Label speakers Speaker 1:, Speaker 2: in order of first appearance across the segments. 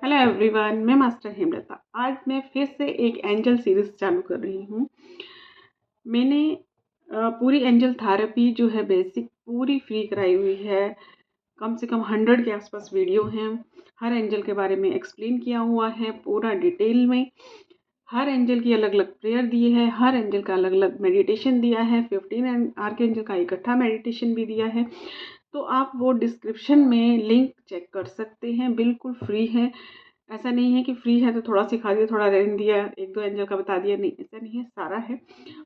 Speaker 1: Hello everyone, मैं master Hemlata. आज मैं फिर से एक एंजल सीरीज़ चालू कर रही हूँ। मैंने पूरी एंजल थेरेपी जो है बेसिक पूरी फ्री कराई हुई है। कम से कम 100 के आसपास वीडियो हैं। हर एंजल के बारे में एक्सप्लेन किया हुआ है पूरा डिटेल में। हर एंजल की अलग अलग प्रेयर दी है, हर एंजल का अलग अलग मेडिटेशन दिया है। 15 आर्कएंजल का इकट्ठा मेडिटेशन भी दिया है। तो आप वो डिस्क्रिप्शन में लिंक चेक कर सकते हैं, बिल्कुल फ्री है। ऐसा नहीं है कि फ्री है तो थोड़ा सिखा दिया, थोड़ा रहने दिया, एक दो एंजल का बता दिया, नहीं ऐसा नहीं है, सारा है।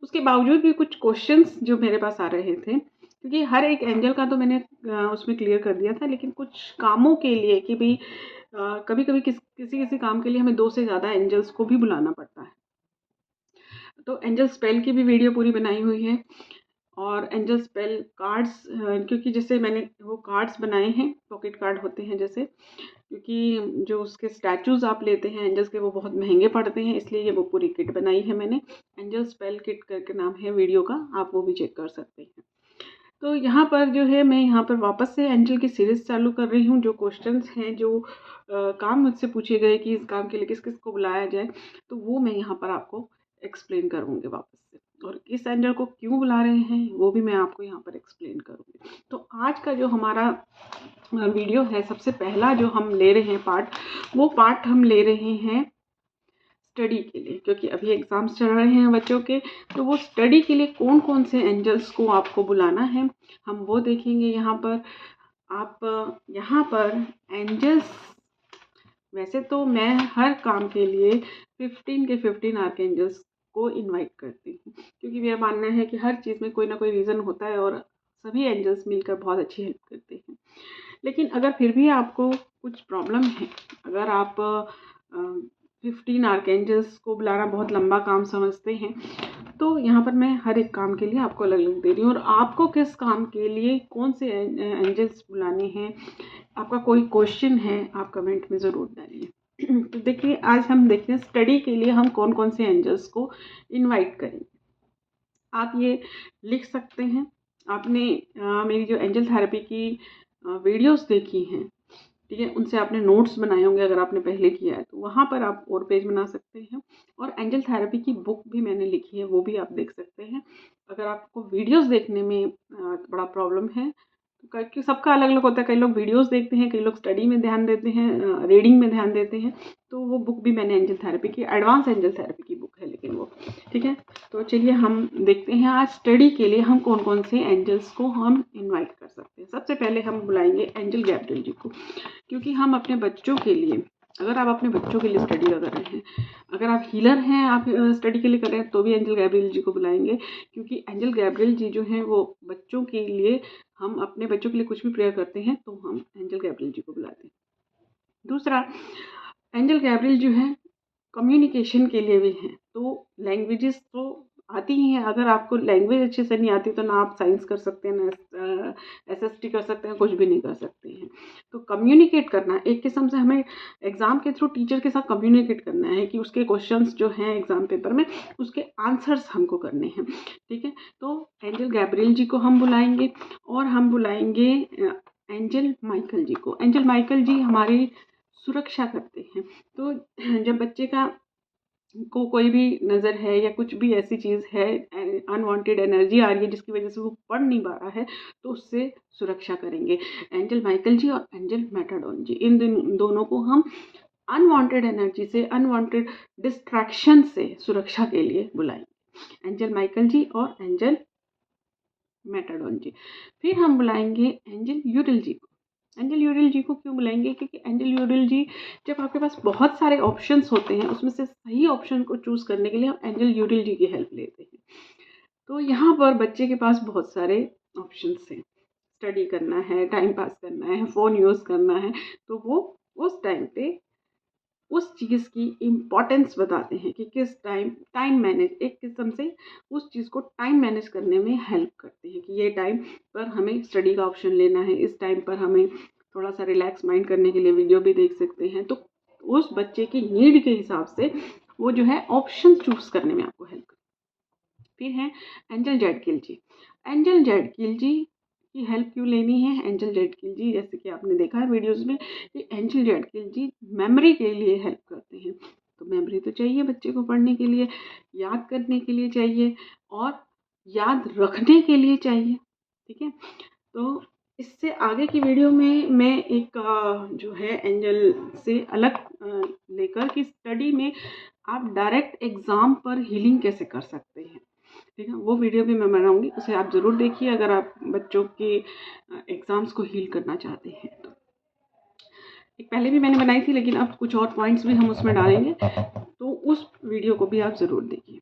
Speaker 1: उसके बावजूद भी कुछ क्वेश्चंस जो मेरे पास आ रहे थे, क्योंकि हर एक एंजल का तो मैंने उसमें क्लियर कर दिया था, लेकिन कुछ कामों के लिए कि भाई कभी कभी किसी किसी काम के लिए हमें 2 से ज़्यादा एंजल्स को भी बुलाना पड़ता है। तो एंजल स्पेल की भी वीडियो पूरी बनाई हुई है। और एंजल स्पेल कार्ड्स, क्योंकि जैसे मैंने वो कार्ड्स बनाए हैं, पॉकेट कार्ड होते हैं जैसे, क्योंकि जो उसके स्टैचूज़ आप लेते हैं एंजल्स के वो बहुत महंगे पड़ते हैं, इसलिए ये वो पूरी किट बनाई है मैंने। एंजल स्पेल किट करके नाम है वीडियो का, आप वो भी चेक कर सकते हैं। तो यहाँ पर जो है मैं यहाँ पर वापस से एंजल की सीरीज़ चालू कर रही हूँ। जो क्वेश्चंस हैं, जो काम मुझसे पूछे गए कि इस काम के लिए किस किस को बुलाया जाए, तो वो मैं यहाँ पर आपको एक्सप्लेन करूँगी वापस से। और किस एंजल को क्यों बुला रहे हैं वो भी मैं आपको यहाँ पर एक्सप्लेन करूँगी। तो आज का जो हमारा वीडियो है, सबसे पहला जो हम ले रहे हैं पार्ट, वो पार्ट हम ले रहे हैं स्टडी के लिए, क्योंकि अभी एग्ज़ाम्स चल रहे हैं बच्चों के। तो वो स्टडी के लिए कौन कौन से एंजल्स को आपको बुलाना है, हम वो देखेंगे यहाँ पर। आप यहाँ पर एंजल्स, वैसे तो मैं हर काम के लिए 15 के 15 आर्कएंजल्स को इनवाइट करती हूँ, क्योंकि मेरा मानना है कि हर चीज़ में कोई ना कोई रीज़न होता है और सभी एंजल्स मिलकर बहुत अच्छी हेल्प करते हैं। लेकिन अगर फिर भी आपको कुछ प्रॉब्लम है, अगर आप 15 आर्कएंजल्स को बुलाना बहुत लंबा काम समझते हैं, तो यहाँ पर मैं हर एक काम के लिए आपको अलग अलग दे रही हूँ। और आपको किस काम के लिए कौन से एंजल्स बुलाने हैं, आपका कोई क्वेश्चन है, आप कमेंट में ज़रूर डालिए। तो देखिए, आज हम देखते हैं स्टडी के लिए हम कौन कौन से एंजल्स को इनवाइट करेंगे। आप ये लिख सकते हैं। आपने मेरी जो एंजल थेरेपी की वीडियोस देखी हैं, ठीक है, उनसे आपने नोट्स बनाए होंगे, अगर आपने पहले किया है तो वहाँ पर आप और पेज बना सकते हैं। और एंजल थेरेपी की बुक भी मैंने लिखी है, वो भी आप देख सकते हैं। अगर आपको वीडियोस देखने में बड़ा प्रॉब्लम है, क्योंकि सबका अलग अलग होता है, कई लोग वीडियोस देखते हैं, कई लोग स्टडी में ध्यान देते हैं, रीडिंग में ध्यान देते हैं। तो वो बुक भी मैंने एंजल थेरेपी की, एडवांस एंजल थेरेपी की बुक है लेकिन वो, ठीक है। तो चलिए हम देखते हैं आज स्टडी के लिए हम कौन कौन से एंजल्स को हम इनवाइट कर सकते हैं। सबसे पहले हम बुलाएंगे एंजल गैब्रियल जी को, क्योंकि हम अपने बच्चों के लिए, अगर आप अपने बच्चों के लिए स्टडी कर रहे हैं, अगर आप हीलर हैं, आप स्टडी के लिए कर रहे हैं, तो भी एंजल गैब्रियल जी को बुलाएंगे। क्योंकि एंजल गैब्रियल जी जो हैं वो बच्चों के लिए, हम अपने बच्चों के लिए कुछ भी प्रेयर करते हैं तो हम एंजल गैब्रियल जी को बुलाते हैं। दूसरा, एंजल गैब्रियल जो है कम्युनिकेशन के लिए भी हैं। तो लैंग्वेजेस तो आती ही हैं, अगर आपको लैंग्वेज अच्छे से नहीं आती तो ना आप साइंस कर सकते हैं, ना एसएसटी कर सकते हैं, कुछ भी नहीं कर सकते हैं। तो कम्युनिकेट करना एक किस्म से, हमें एग्ज़ाम के थ्रू टीचर के साथ कम्युनिकेट करना है कि उसके क्वेश्चंस जो हैं एग्ज़ाम पेपर में, उसके आंसर्स हमको करने हैं, ठीक है। तो एंजल गैब्रियल जी को हम बुलाएंगे। और हम बुलाएंगे एंजल माइकल जी को। एंजल माइकल जी हमारी सुरक्षा करते हैं। तो जब बच्चे का को कोई भी नज़र है या कुछ भी ऐसी चीज़ है, अनवांटेड एनर्जी आ रही है जिसकी वजह से वो पढ़ नहीं पा रहा है, तो उससे सुरक्षा करेंगे एंजल माइकल जी और एंजल मेटाडॉन जी। इन दोनों को हम अनवांटेड एनर्जी से, अनवांटेड डिस्ट्रैक्शन से सुरक्षा के लिए बुलाएंगे, एंजल माइकल जी और एंजल मेटाडॉन जी। फिर हम बुलाएंगे एंजल यूरिल जी को। एंजल यूरिल जी को क्यों बुलाएंगे? क्योंकि एंजल यूरिल जी, जब आपके पास बहुत सारे ऑप्शंस होते हैं, उसमें से सही ऑप्शन को चूज़ करने के लिए हम एंजल यूरिल जी की हेल्प लेते हैं। तो यहाँ पर बच्चे के पास बहुत सारे ऑप्शंस हैं। स्टडी करना है, टाइम पास करना है, फ़ोन यूज़ करना है, तो वो उस टाइम पे उस चीज़ की इम्पोर्टेंस बताते हैं कि किस टाइम, टाइम मैनेज, एक किस्म से उस चीज़ को टाइम मैनेज करने में हेल्प करते हैं कि ये टाइम पर हमें स्टडी का ऑप्शन लेना है, इस टाइम पर हमें थोड़ा सा रिलैक्स माइंड करने के लिए वीडियो भी देख सकते हैं। तो उस बच्चे की नीड के हिसाब से वो जो है ऑप्शन चूज़ करने में आपको हेल्प करते हैं। फिर हैं एंजल जैडकिल जी। एंजल जैडकिल जी की हेल्प क्यों लेनी है? एंजल जेडकिल जी, जैसे कि आपने देखा है वीडियोज़ में कि एंजल जेडकिल जी मेमोरी के लिए हेल्प करते हैं। तो मेमोरी तो चाहिए बच्चे को पढ़ने के लिए, याद करने के लिए चाहिए और याद रखने के लिए चाहिए। ठीक है, तो इससे आगे की वीडियो में मैं एक जो है एंजल से अलग लेकर कि स्टडी में आप डायरेक्ट एग्ज़ाम पर हीलिंग कैसे कर सकते हैं। ठीक है, वो वीडियो भी मैं बनाऊँगी, उसे आप ज़रूर देखिए अगर आप बच्चों के एग्ज़ाम्स को हील करना चाहते हैं तो। एक पहले भी मैंने बनाई थी, लेकिन अब कुछ और पॉइंट्स भी हम उसमें डालेंगे, तो उस वीडियो को भी आप ज़रूर देखिए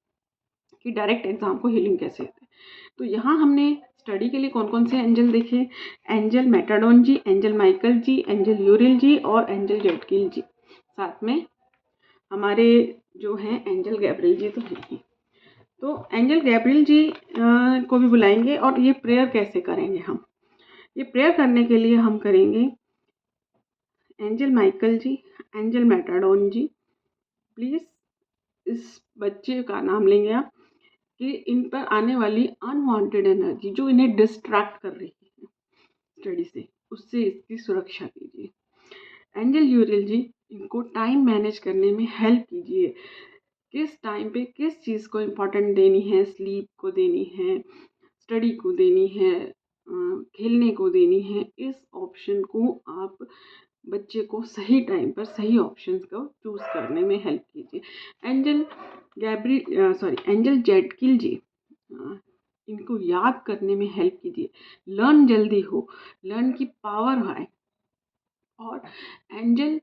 Speaker 1: कि डायरेक्ट एग्ज़ाम को हीलिंग कैसे होते हैं। तो यहाँ हमने स्टडी के लिए कौन कौन से एंजल देखे? एंजल मेटाडोन जी, angel Michael ji, angel Uriel जी और एंजल जेडकिल जी। साथ में हमारे जो हैं एंजल गैब्रियल जी तो हैं ही। तो एंजल गैब्रियल जी को भी बुलाएंगे और ये प्रेयर कैसे करेंगे हम? ये प्रेयर करने के लिए हम करेंगे angel Michael ji, angel Metatron ji, please इस बच्चे का नाम लेंगे आप कि इन पर आने वाली अनवांटेड एनर्जी जो इन्हें डिस्ट्रैक्ट कर रही है स्टडी से, उससे इसकी सुरक्षा कीजिए। एंजल यूरिल जी, इनको टाइम मैनेज करने में हेल्प कीजिए। किस टाइम पे किस चीज़ को इम्पोर्टेंट देनी है, स्लीप को देनी है, स्टडी को देनी है, खेलने को देनी है, इस ऑप्शन को आप बच्चे को सही टाइम पर सही ऑप्शंस को चूज़ करने में हेल्प कीजिए। एंजल जेडकिल जी, इनको याद करने में हेल्प कीजिए। लर्न जल्दी हो, लर्न की पावर आए। और एंजल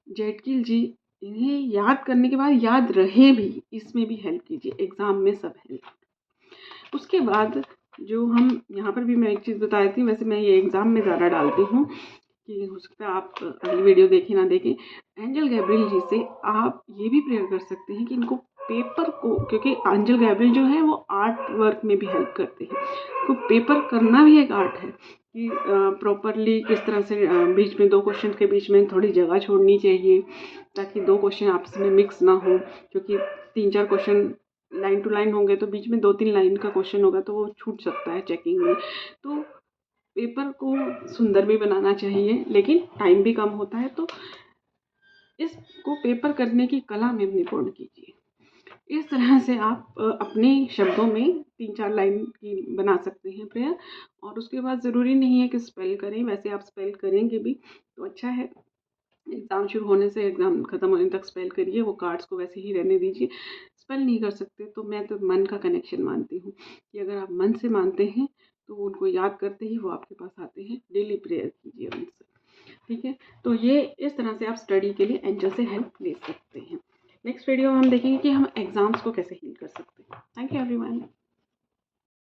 Speaker 1: जेडकिल जी, इन्हें याद करने के बाद याद रहे भी, इसमें भी हेल्प कीजिए, एग्ज़ाम में सब हेल्प। उसके बाद जो हम यहाँ पर भी मैं एक चीज़ बताई थी, वैसे मैं ये एग्ज़ाम में ज़्यादा डालती हूँ कि हो सकता है आप अगली वीडियो देखें ना देखें। एंजल गैब्रियल जी से आप ये भी प्रेयर कर सकते हैं कि इनको पेपर को, क्योंकि एंजल गैब्रियल जो है वो आर्ट वर्क में भी हेल्प करते हैं, तो पेपर करना भी एक आर्ट है कि प्रॉपरली किस तरह से बीच में 2 क्वेश्चन के बीच में थोड़ी जगह छोड़नी चाहिए ताकि 2 क्वेश्चन आपस में मिक्स ना हो, क्योंकि 3-4 क्वेश्चन लाइन टू लाइन होंगे तो बीच में 2-3 लाइन का क्वेश्चन होगा तो वो छूट सकता है चेकिंग में। तो पेपर को सुंदर भी बनाना चाहिए, लेकिन टाइम भी कम होता है, तो इसको पेपर करने की कला में निपुण कीजिए। इस तरह से आप अपने शब्दों में 3-4 लाइन की बना सकते हैं प्रेयर। और उसके बाद ज़रूरी नहीं है कि स्पेल करें, वैसे आप स्पेल करेंगे भी तो अच्छा है। एग्ज़ाम शुरू होने से एग्ज़ाम ख़त्म होने तक स्पेल करिए, वो कार्ड्स को वैसे ही रहने दीजिए। स्पेल नहीं कर सकते तो मैं तो मन का कनेक्शन मानती हूँ कि अगर आप मन से मानते हैं तो उनको याद करते ही वो आपके पास आते हैं। डेली प्रेयर कीजिए उनसे, ठीक है। तो ये इस तरह से आप स्टडी के लिए एंजल से हेल्प ले सकते हैं। नेक्स्ट वीडियो में हम देखेंगे कि हम एग्ज़ाम्स को कैसे हील कर सकते हैं। Thank you everyone.